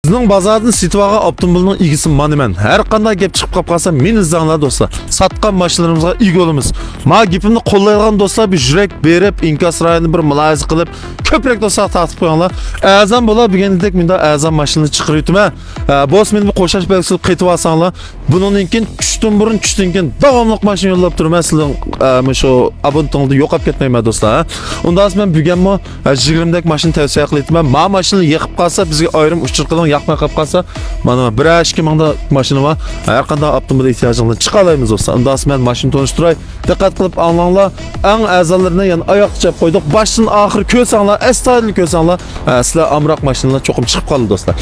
Bizning bozordan Sitvaga avtomobilning egisi maniman. Har qanday gap chiqib qolsa, meni izlanglar do'stlar. Satgan mashinalarimizga ega olamiz. Ma gapimni qo'llaydigan do'stlar bir yurak berib, inkas rayini bir mulohaza qilib, ko'proq do'stlar tatib qo'yinglar. Azam bo'la degandek menda azam mashinani chiqarib o'tman. Boss meni bir qo'shash belgisi qaytib olsanglar, bundan keyin tushdan keyin davomli mashina yo'llab turman. Sizlar shu abonentingni yo'qolib ketmayman do'stlar. Undan men bugunmi 20 dak mashina tavsiya qilyapman. Ma mashinani yiqib qolsa, bizga ayrim uchur qiling, yoqmay qolib qolsa, mana 1-2 mingda mashina bor. Har qanday avtomobil ehtiyojingni chiqa olamiz do'stlar. Undan men mashina tanishtiray. Diqqat qilib anglanglar. Eng a'zolarini, ya'ni oyoq chap qo'ydik. Boshdan oxir ko'rsanglar, astoydil ko'rsanglar, sizlar amroq mashinalar cho'qim chiqib qoldi do'stlar.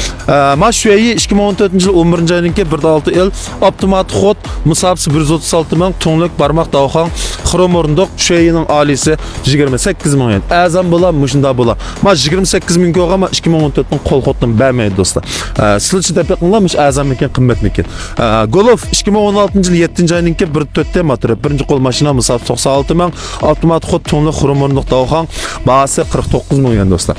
Mashinayi 2014-yil 11-oyninki 1.6 yil avtomatik xod musabisi 136 ming tonlik barmoq davxon xrom o'rindiq şeyinin alisi 28 ming yen. Azam bo'la, mushunda bo'la. Ma 28 ming ko'ga ma 2014-ning qo'l xotdan bermaydi do'stlar. Sizlar tepaqinglarmish azam ekan, qimmat ekan. Golf 2016-yil 7-oyninki 1.4 motor, birinchi qo'l mashina musabisi 96 ming, avtomatik xod tonlik xrom o'rindiq davxon bahasi 49 ming yen do'stlar.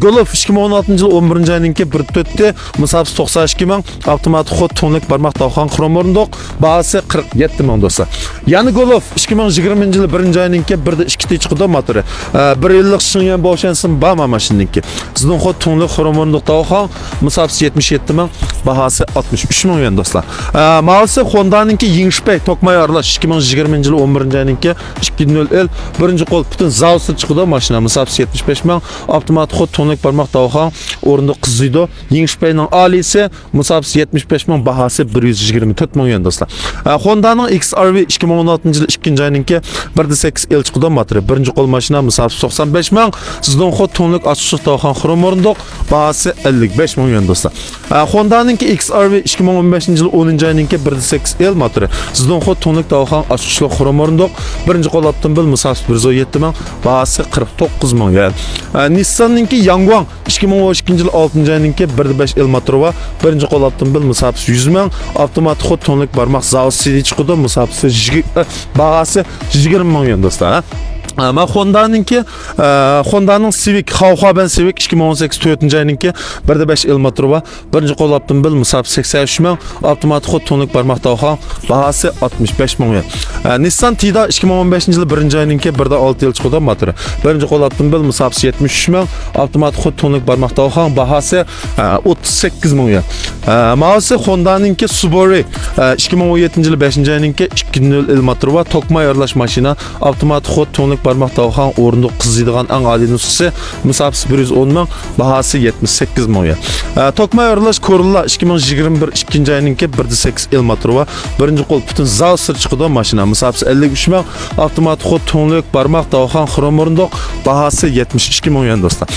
Golf 2016-yil 11-oyninki 1.4 musabisi 92 ming, avtomatik xod tonlik barmoq davxon xrom o'rindiq bahasi 47 ming do'stlar. Yani Golf 2020-yil 1-oyninki 1.2 chiqdi motori. 1 yillik shingan bo'shansin bama mashinaniki. Sizning xod tonlik xrom o'rindiq davxon musabisi 77 ming, bahasi 63 ming yen do'stlar. Ma'lumsi Honda'ningki Yingshpay tokmay aralash 2020-yil 11-oyninki 2.0 birinchi qo'l butun zavsir chiqdi mashina musabisi 75 ming, avtomatik xod tonlik barmoq davxon o'rindiq qiziydi. Yingshpayning alisi musabisi 75 ming, bahasi 124 ming yen do'stlar. Honda'ning XR-V 2016-yil 2-oyninki 1.8 el chiqdi motori. Birinchi qo'l mashina musabisi 95 ming, sizning xod tonlik ochiq davxon xrom o'rindiq, bahasi 55 ming yen do'stlar. Honda'ningki XR-V 2015-yil 10-oyninki 1.8 el motori. Sizning xod tonlik davxon ochiq xrom o'rindiq, birinchi qo'l avtomobil musabisi 117 ming, bahasi 49 ming yen. Nissan'ninki Yangwang 2012-yil 6-oyninki 1.5 el motori va birinchi qo'l avtomobil musabisi 100 ming, avtomatik xod tonlik barmoq zavsidi chiqdi musabisi bahasi 20 ming yen do'stlar. Ama Honda'ning Civic, Hauhaben Civic 2018 4-oyninki 1.5 el motori va birinchi qo'l avtomobil musabisi 83 ming, avtomatik xod tonlik barmoq davxon bahasi 65 ming yen. Nissan Tida 2015-yil 1-oyninki 1.6 yil chiqdi motori. Birinchi qo'l avtomobil musabisi 73 ming, avtomatik xod tonlik barmoq davxon bahasi 38 ming yen. Ma'lumsi Honda'ningki Subaru 2017-yil 5-oyninki 2.0 el motori va tokmay aralash mashina, avtomatik xod tonlik barmoq davxon o'rindiq qiziydigan eng adi nusxasi musabisi 110 ming, bahasi 78 ming yen. Tokmay aralash Corolla 2021 2-oyninki 1.8 el motori va birinchi qo'l butun zavsir chiqdi mashina musabisi 53 ming, avtomatik xod tonlik barmoq davxon xrom o'rindiq, bahasi 72 ming yen do'stlar.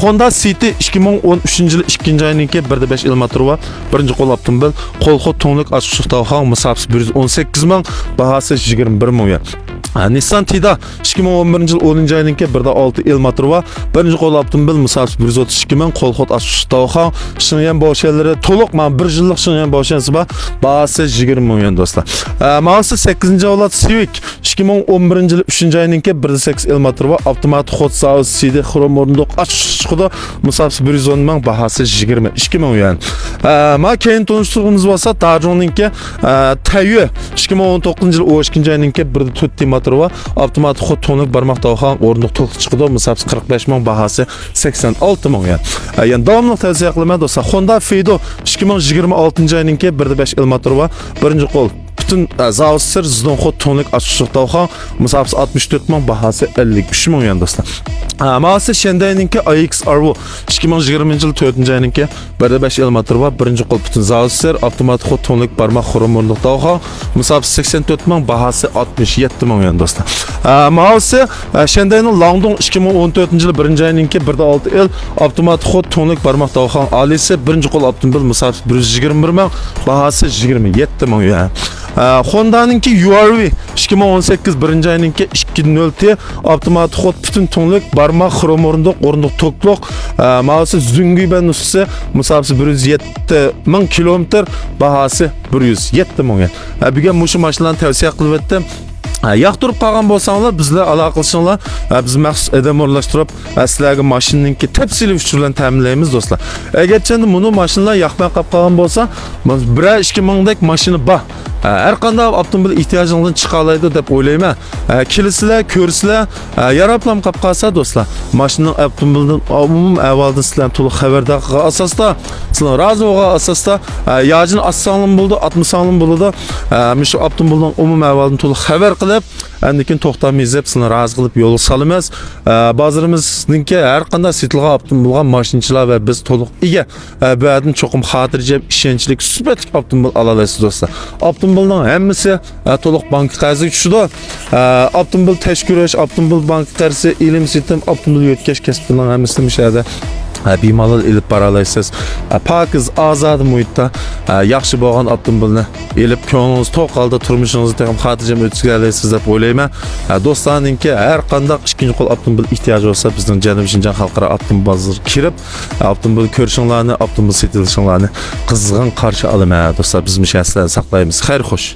Honda City 2013-yil 2-oyninki 1.5 el motori va birinchi qo'l avtomobil qo'l xod tonlik ochiq davxon musabisi 118 ming, bahasi 21 ming yen. Nissan Tida 2011-yil 10-oyninki 1.6 el motori va birinchi qo'l avtomobil musabisi 132 ming, qo'l xod ochiq davxon shingan bo'shanlari to'liq 1 yillik shingan bo'shansi bor, bahasi 20 ming yen do'stlar. Ma'lumsi 8-avlod Civic 2011-yil 3-oyninki 1.8 el motori va avtomatik xod zavsidi xrom o'rindiq ochiq chiqdi musabisi 110 ming, bahasi 22 ming yen. Ma keyin tanishtirganimiz bo'lsa Dajong'ninki Tayu 2019-yil 12-oyninki 1.4 motori va avtomatik xod tonlik barmoq davxon o'rindiq to'liq chiqdi musabisi 45 ming, bahasi 86 ming yen. Yani davomli tavsiya qilaman do'stlar. Honda Fido 2026-oyninki 1.5 el motori va birinchi qo'l bütün zavsir sizning xod tonlik ochiq davxon musabisi 64 ming, bahasi 53 ming yen do'stlar. Ma'lumsi Hyundai'ninki iX-Arvo 2020-yil 4-oyninki 1.5 el motori va birinchi qo'l bütün zavsir avtomatik xod tonlik barmoq xrom o'rindiq davxon musabisi 84 ming, bahasi 67 ming yen do'stlar. Ma'lumsi Hyundai'ning Langdong 2014-yil 1-oyninki 1.6 el avtomatik xod tonlik barmoq davxon alisi birinchi qo'l avtomobil musabisi 121 ming, bahasi 27 ming yen. Honda'ninki UR-V 2018 1-oyninki 2.0 avtomatik xod bütün tonlik barmoq xrom o'rindiq to'liq, ma'lumsi Zungiban nusxasi musabisi 107 ming kilometr, bahasi 107 ming yen. Bugun mushu mashinalarni tavsiya qilib o'tdim. Yoqtirib qolgan bo'lsanglar, bizlar aloqa qilishinglar, biz maxsus adam o'rlashtirib, sizlarga mashinaningki tafsiliy uchur bilan ta'minlaymiz do'stlar. Agarchi buni mashinalar yoqmay qolgan bo'lsa, 1-2 mingdek mashina bor. Her qanday avtomobil ehtiyojingizdan chiqa oladi deb o'ylayman. Kelisizlar, ko'rsizlar, yarablam qolib qolsa do'stlar, mashinaning avtomobildan umum ahvolidan sizlar to'liq xabardor qilgan asosda, sizlar rozi bo'lgan asosda yojini assanglim bo'ldi, 60 bo'ldi. Shu avtomobilning umum ahvolidan to'liq xabar qilib, andikin to'xtamaymiz deb sizlarni rozi qilib yo'l solamiz. Bozorimizninki har qanday setilgan avtomobilga mashinachilar va biz to'liq ega. Bu yerdan cho'qim xotirjam, ishonchli, sifatli avtomobil ola olasiz do'stlar. Avtomobilning hammasi to'liq bank qarziga tushdi. Avtomobil tashkurash, avtomobil bank qarzi, ilim sitem, avtomobil yetkash kasbining hammasi mishada. Bemalol elib bora olasiz. Pokiz, ozod muhitda yaxshi bo'lgan avtomobilni elib ko'nglingiz to'q holda turmushingizni ham xotirjam o'tkazga olasiz deb o'ylayman. Do'stlarningki har qanday ikkinchi qo'l avtomobil ehtiyoji bo'lsa, bizning Janubiy Shinjon xalqaro avtomobil bozoriga kirib, avtomobil ko'rishinglarni, avtomobil setilishinglarni qizg'in qarshi olaman do'stlar. Biz mishaslarni saqlaymiz. Xayr xo'sh.